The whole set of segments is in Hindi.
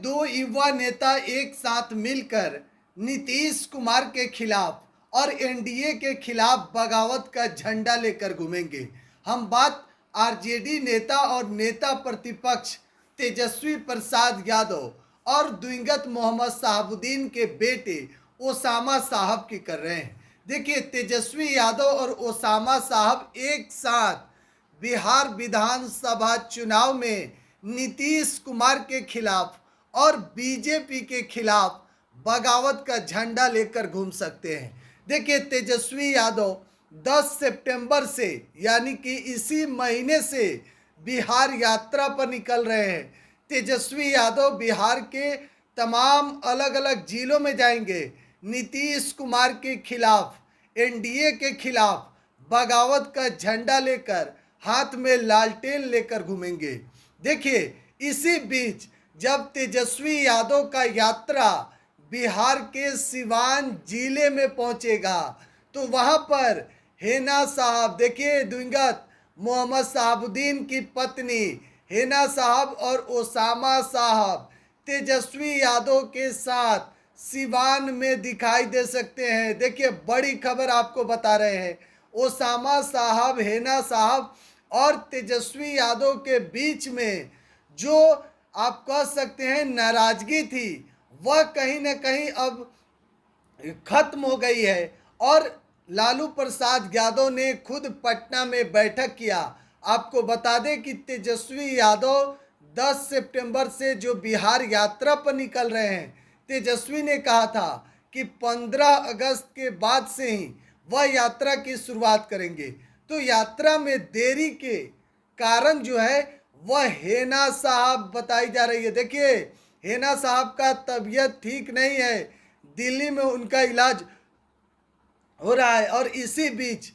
दो युवा नेता एक साथ मिलकर नीतीश कुमार के खिलाफ और एनडीए के खिलाफ बगावत का झंडा लेकर घूमेंगे। हम बात आरजेडी नेता और नेता प्रतिपक्ष तेजस्वी प्रसाद यादव और दिवंगत मोहम्मद शहाबुद्दीन के बेटे ओसामा साहब की कर रहे हैं। देखिए, तेजस्वी यादव और ओसामा साहब एक साथ बिहार विधानसभा चुनाव में नीतीश कुमार के खिलाफ और बीजेपी के खिलाफ बगावत का झंडा लेकर घूम सकते हैं। देखिए, तेजस्वी यादव 10 सितंबर से यानी कि इसी महीने से बिहार यात्रा पर निकल रहे हैं। तेजस्वी यादव बिहार के तमाम अलग अलग जिलों में जाएंगे। नीतीश कुमार के खिलाफ, एनडीए के खिलाफ बगावत का झंडा लेकर, हाथ में लालटेन लेकर घूमेंगे। देखिए, इसी बीच जब तेजस्वी यादव का यात्रा बिहार के सिवान जिले में पहुंचेगा तो वहां पर हेना साहब, देखिए दिवंगत मोहम्मद शहाबुद्दीन की पत्नी हेना साहब और ओसामा साहब तेजस्वी यादव के साथ सिवान में दिखाई दे सकते हैं। देखिए, बड़ी खबर आपको बता रहे हैं। ओसामा साहब, हेना साहब और तेजस्वी यादव के बीच में जो आप कह सकते हैं नाराजगी थी, वह कहीं ना कहीं अब खत्म हो गई है। और लालू प्रसाद यादव ने खुद पटना में बैठक किया। आपको बता दें कि तेजस्वी यादव 10 सितंबर से जो बिहार यात्रा पर निकल रहे हैं, तेजस्वी ने कहा था कि 15 अगस्त के बाद से ही वह यात्रा की शुरुआत करेंगे। तो यात्रा में देरी के कारण जो है वह हेना साहब बताई जा रही है। देखिए, हेना साहब का तबीयत ठीक नहीं है, दिल्ली में उनका इलाज हो रहा है। और इसी बीच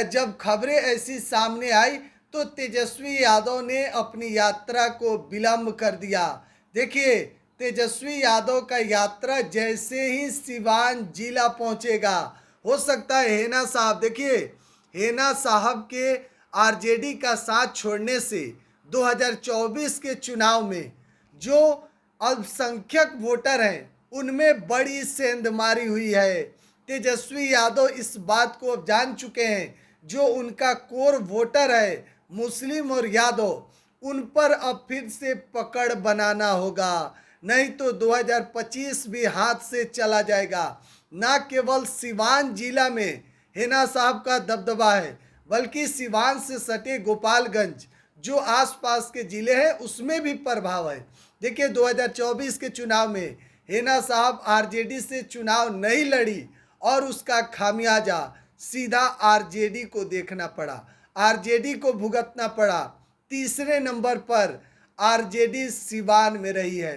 जब खबरें ऐसी सामने आई तो तेजस्वी यादव ने अपनी यात्रा को विलंब कर दिया। देखिए, तेजस्वी यादव का यात्रा जैसे ही सिवान जिला पहुंचेगा, हो सकता है हेना साहब, देखिए हेना साहब के आरजेडी का साथ छोड़ने से 2024 के चुनाव में जो अल्पसंख्यक वोटर हैं उनमें बड़ी सेंधमारी हुई है। तेजस्वी यादव इस बात को अब जान चुके हैं, जो उनका कोर वोटर है मुस्लिम और यादव, उन पर अब फिर से पकड़ बनाना होगा, नहीं तो 2025 भी हाथ से चला जाएगा। ना केवल सिवान जिला में हेना साहब का दबदबा है, बल्कि सिवान से सटे गोपालगंज जो आसपास के जिले हैं उसमें भी प्रभाव है। देखिए, 2024 के चुनाव में हेना साहब आरजेडी से चुनाव नहीं लड़ी और उसका खामियाजा सीधा आरजेडी को देखना पड़ा, आरजेडी को भुगतना पड़ा। तीसरे नंबर पर आरजेडी सिवान में रही है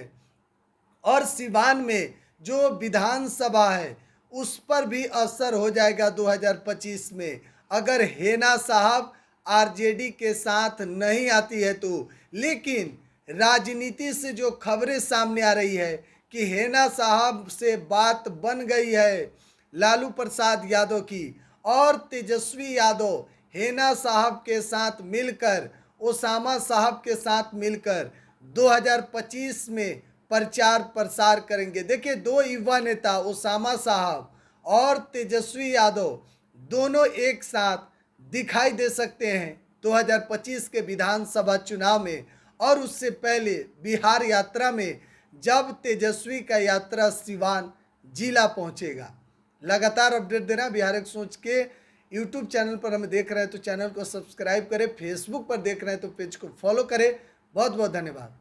और सिवान में जो विधानसभा है उस पर भी असर हो जाएगा 2025 में, अगर हेना साहब आरजेडी के साथ नहीं आती है तो। लेकिन राजनीति से जो खबरें सामने आ रही है कि हेना साहब से बात बन गई है लालू प्रसाद यादव की, और तेजस्वी यादव हेना साहब के साथ मिलकर, ओसामा साहब के साथ मिलकर 2025 में प्रचार प्रसार करेंगे। देखिए, दो युवा नेता ओसामा साहब और तेजस्वी यादव दोनों एक साथ दिखाई दे सकते हैं 2025 के विधानसभा चुनाव में, और उससे पहले बिहार यात्रा में जब तेजस्वी का यात्रा सिवान जिला पहुंचेगा। लगातार अपडेट देना बिहार एक सोच के यूट्यूब चैनल पर हमें देख रहे हैं तो चैनल को सब्सक्राइब करें, फेसबुक पर देख रहे हैं तो पेज को फॉलो करें। बहुत बहुत धन्यवाद।